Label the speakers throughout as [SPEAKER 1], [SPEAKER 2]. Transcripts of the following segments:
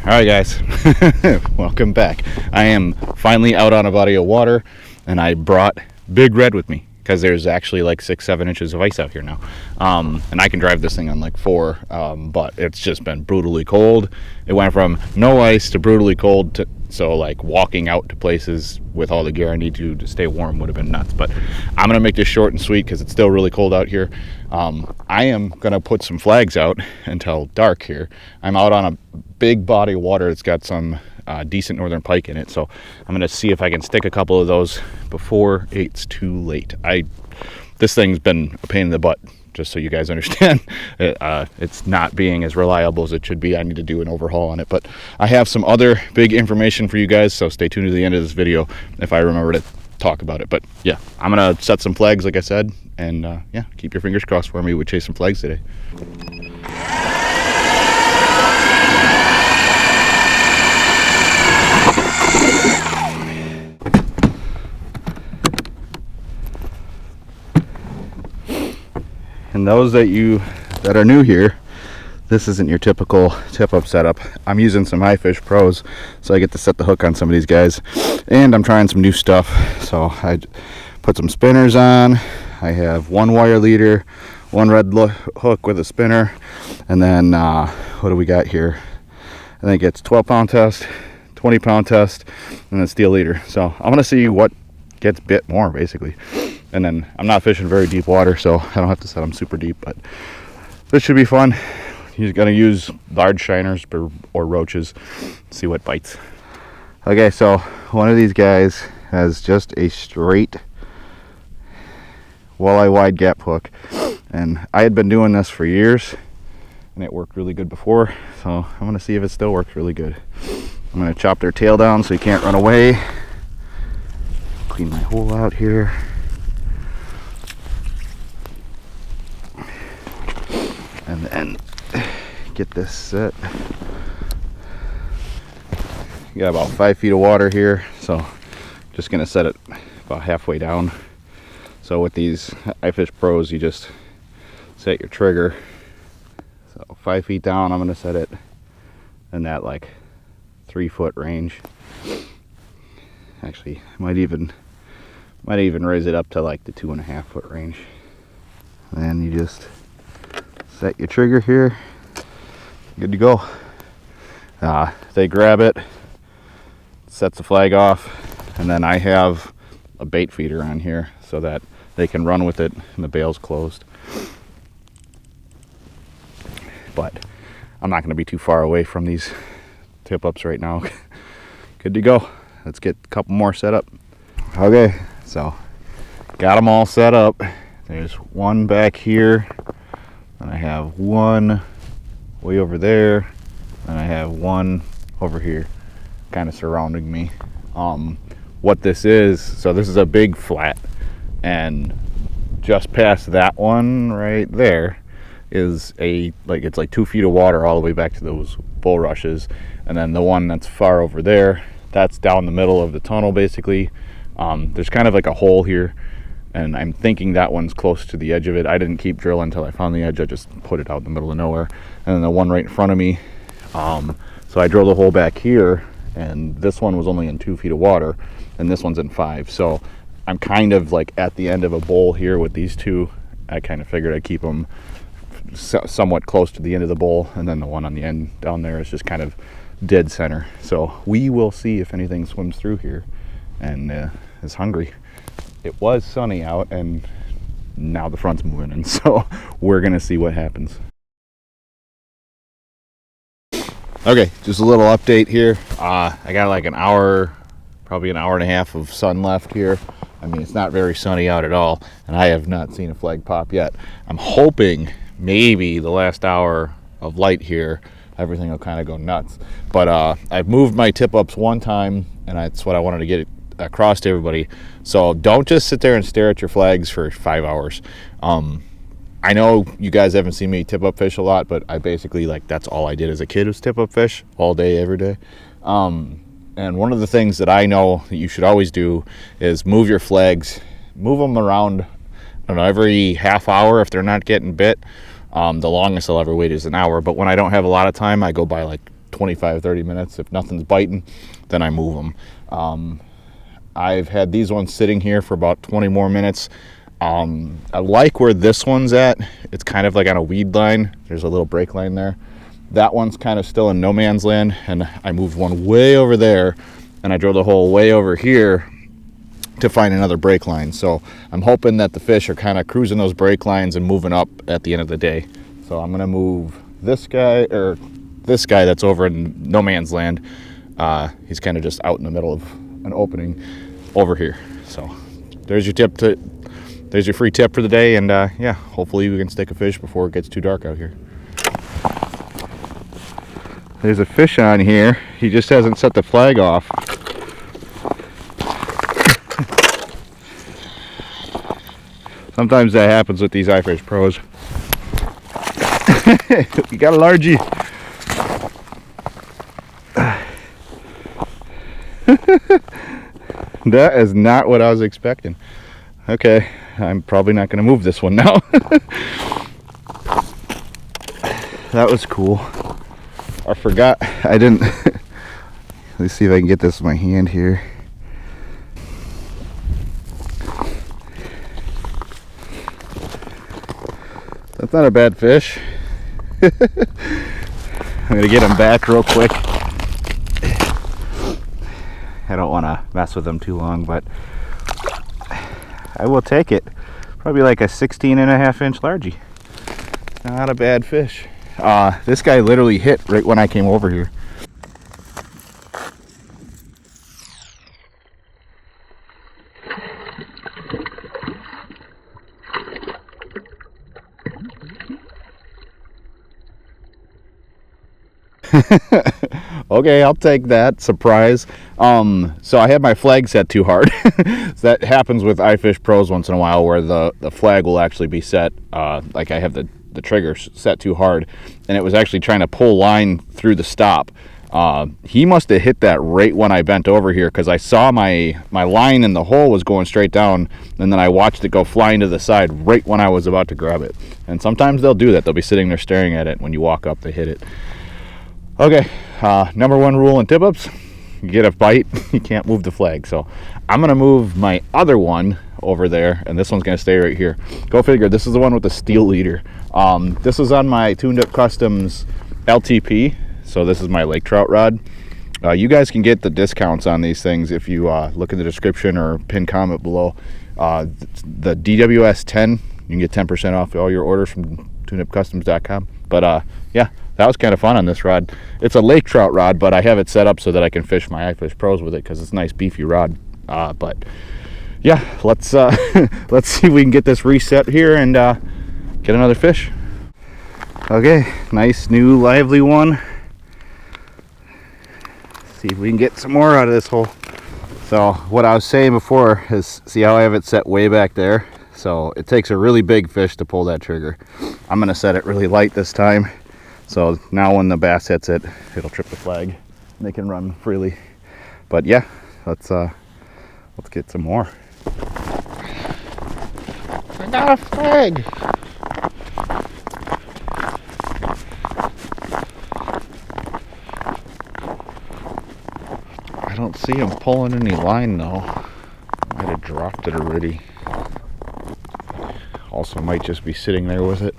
[SPEAKER 1] Alright guys, welcome back. I am finally out on a body of water, and I brought Big Red with me because there's actually like 6-7 inches of ice out here now, and I can drive this thing on like 4, but it's just been brutally cold. It went from no ice to brutally cold to, so like walking out to places with all the gear I need to stay warm would have been nuts. But I'm gonna make this short and sweet because it's still really cold out here. I am gonna put some flags out until dark here. I'm out on a big body of water that's got some decent northern pike in it, so I'm gonna see if I can stick a couple of those before it's too late. This thing's been a pain in the butt, just so you guys understand. It's not being as reliable as it should be. I need to do an overhaul on it, but I have some other big information for you guys, so stay tuned to the end of this video if I remember to talk about it. But yeah, I'm gonna set some flags like I said, and yeah, keep your fingers crossed for me with chasing flags today. And those that are new here, this isn't your typical tip-up setup. I'm using some IFishPros, so I get to set the hook on some of these guys, and I'm trying some new stuff. So I put some spinners on. I have one wire leader, one red hook with a spinner, and then what do we got here? I think it's 12-pound test, 20-pound test, and then steel leader. So I'm gonna see what gets bit more, basically. And then I'm not fishing very deep water, so I don't have to set them super deep, but this should be fun. You're gonna use large shiners or roaches, see what bites. Okay, so one of these guys has just a straight walleye wide gap hook, and I had been doing this for years and it worked really good before, so I'm gonna see if it still works really good. I'm gonna chop their tail down so he can't run away. Clean my hole out here. And then get this set. You got about 5 feet of water here, so just gonna set it about halfway down. So with these IFishPros, you just set your trigger. So 5 feet down, I'm gonna set it in that like 3-foot range. Actually, might even raise it up to like the 2.5-foot range. And then you just set your trigger here, good to go. They grab it, sets the flag off, and then I have a bait feeder on here so that they can run with it and the bail's closed. But I'm not going to be too far away from these tip ups right now. Good to go. Let's get a couple more set up. Okay, so got them all set up. There's one back here, and I have one way over there, and I have one over here kind of surrounding me. What this is, so this is a big flat, and just past that one right there is it's like 2 feet of water all the way back to those bulrushes, and then the one that's far over there, that's down the middle of the tunnel basically. There's kind of like a hole here, and I'm thinking that one's close to the edge of it. I didn't keep drilling until I found the edge. I just put it out in the middle of nowhere. And then the one right in front of me, so I drilled a hole back here, and this one was only in 2 feet of water, and this one's in 5. So I'm kind of like at the end of a bowl here with these two. I kind of figured I'd keep them somewhat close to the end of the bowl, and then the one on the end down there is just kind of dead center. So we will see if anything swims through here and is hungry. It was sunny out, and now the front's moving, and so we're gonna see what happens. Okay, just a little update here. I got like an hour, probably an hour and a half of sun left here. I mean, it's not very sunny out at all, and I have not seen a flag pop yet. I'm hoping maybe the last hour of light here, everything will kind of go nuts. But I've moved my tip ups one time, and that's what I wanted to get across to everybody. So don't just sit there and stare at your flags for 5 hours. I know you guys haven't seen me tip up fish a lot, but I basically, like, that's all I did as a kid was tip up fish all day, every day. And one of the things that I know that you should always do is move your flags, move them around, I don't know, every half hour if they're not getting bit. The longest I'll ever wait is an hour, but when I don't have a lot of time, I go by like 25-30 minutes. If nothing's biting, then I move them. I've had these ones sitting here for about 20 more minutes. I like where this one's at. It's kind of like on a weed line. There's a little brake line there. That one's kind of still in no man's land, and I moved one way over there, and I drilled a hole way over here to find another brake line. So I'm hoping that the fish are kind of cruising those brake lines and moving up at the end of the day. So I'm gonna move this guy, or this guy that's over in no man's land. He's kind of just out in the middle of an opening over here. So there's your tip there's your free tip for the day, and yeah, hopefully we can stick a fish before it gets too dark out here. There's a fish on here. He just hasn't set the flag off. Sometimes that happens with these IFishPros. You got a largie. That is not what I was expecting. Okay, I'm probably not going to move this one now. That was cool. I forgot I didn't. Let's see if I can get this in my hand here. That's not a bad fish. I'm gonna get him back real quick. I don't want to mess with them too long, but I will take it. Probably like a 16.5-inch largie. Not a bad fish. This guy literally hit right when I came over here. Okay, I'll take that. Surprise. So I had my flag set too hard. So that happens with IFishPros once in a while, where the flag will actually be set, like I have the trigger set too hard, and it was actually trying to pull line through the stop. He must have hit that right when I bent over here, because I saw my line in the hole was going straight down, and then I watched it go flying to the side right when I was about to grab it. And sometimes they'll do that. They'll be sitting there staring at it. When you walk up, they hit it. Okay, number one rule in tip ups: you get a bite, you can't move the flag. So I'm gonna move my other one over there, and this one's gonna stay right here. Go figure. This is the one with the steel leader. This is on my Tuned Up Customs LTP, so this is my lake trout rod. You guys can get the discounts on these things if you look in the description or pin comment below. The DWS 10, you can get 10% off all your orders from tunedupcustoms.com. But yeah, that was kind of fun on this rod. It's a lake trout rod, but I have it set up so that I can fish my IFishPros with it, because it's a nice beefy rod. But yeah, let's let's see if we can get this reset here and get another fish. Okay, nice new lively one. See if we can get some more out of this hole. So what I was saying before is, see how I have it set way back there? So it takes a really big fish to pull that trigger. I'm gonna set it really light this time, so now when the bass hits it, it'll trip the flag and they can run freely. But yeah, let's get some more. I got a flag. I don't see him pulling any line though. Might have dropped it already. Also might just be sitting there with it.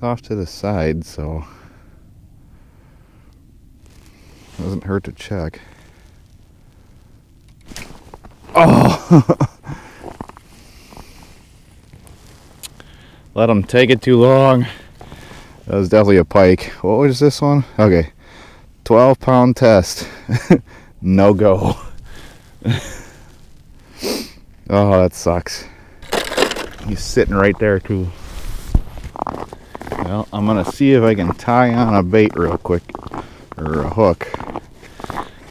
[SPEAKER 1] Off to the side, so it doesn't hurt to check. Oh! Let them take it too long. That was definitely a pike. What was this one? Okay, 12-pound test. No go. Oh, that sucks. He's sitting right there too. Well, I'm gonna see if I can tie on a bait real quick, or a hook.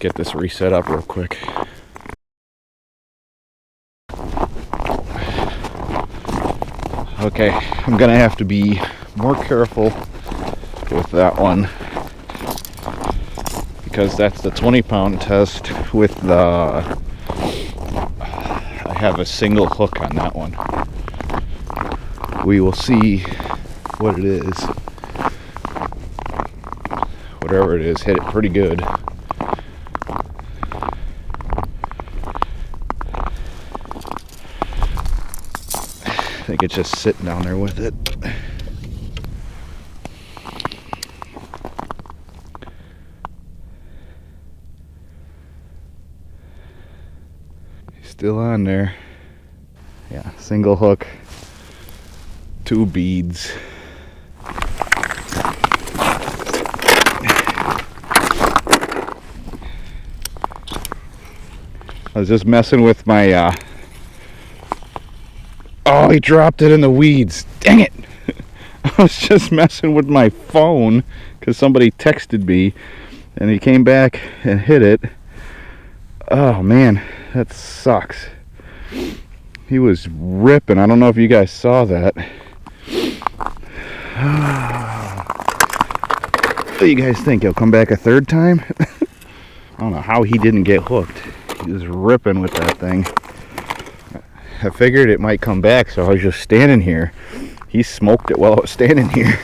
[SPEAKER 1] get this reset up real quick. Okay, I'm gonna have to be more careful with that one because that's the 20-pound test with the, I have a single hook on that one. We will see what it is. Whatever it is, hit it pretty good. I think it's just sitting down there with it. Still on there. Yeah, single hook, 2 beads. I was just messing with my oh, he dropped it in the weeds. Dang it. I was just messing with my phone because somebody texted me and he came back and hit it. Oh man, that sucks. He was ripping. I don't know if you guys saw that. What do you guys think? He'll come back a third time? I don't know how he didn't get hooked. He was ripping with that thing. I figured it might come back, so I was just standing here. He smoked it while I was standing here.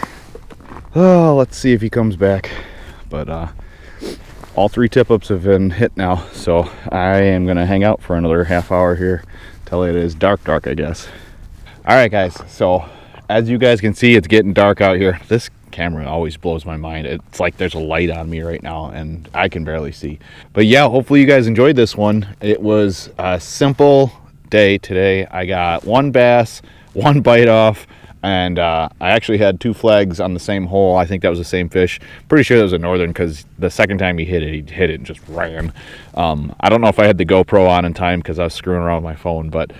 [SPEAKER 1] Oh, let's see if he comes back. But all 3 tip-ups have been hit now, so I am gonna hang out for another half hour here till it is dark, I guess. All right, guys, so as you guys can see, it's getting dark out here. This camera always blows my mind. It's like there's a light on me right now and I can barely see. But yeah, hopefully you guys enjoyed this one. It was a simple day today. I got 1 bass, 1 bite off, and I actually had 2 flags on the same hole. I think that was the same fish. Pretty sure that was a northern because the second time he hit it and just ran. I don't know if I had the GoPro on in time because I was screwing around with my phone, but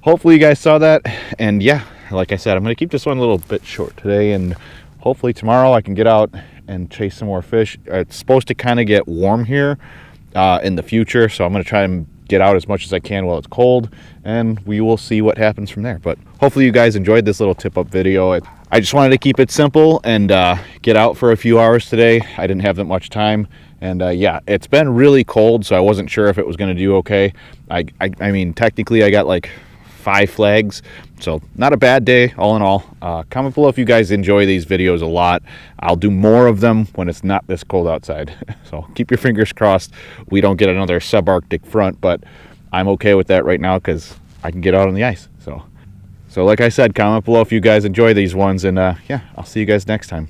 [SPEAKER 1] hopefully you guys saw that. And yeah, like I said, I'm going to keep this one a little bit short today, and hopefully tomorrow I can get out and chase some more fish. It's supposed to kind of get warm here in the future, so I'm going to try and get out as much as I can while it's cold, and we will see what happens from there. But hopefully you guys enjoyed this little tip-up video. I just wanted to keep it simple and get out for a few hours today. I didn't have that much time, and yeah, it's been really cold, so I wasn't sure if it was going to do okay. I mean, technically I got like 5 flags, so not a bad day all in all. Comment below if you guys enjoy these videos a lot. I'll do more of them when it's not this cold outside. So keep your fingers crossed we don't get another subarctic front, but I'm okay with that right now because I can get out on the ice. So like I said, comment below if you guys enjoy these ones, and yeah, I'll see you guys next time.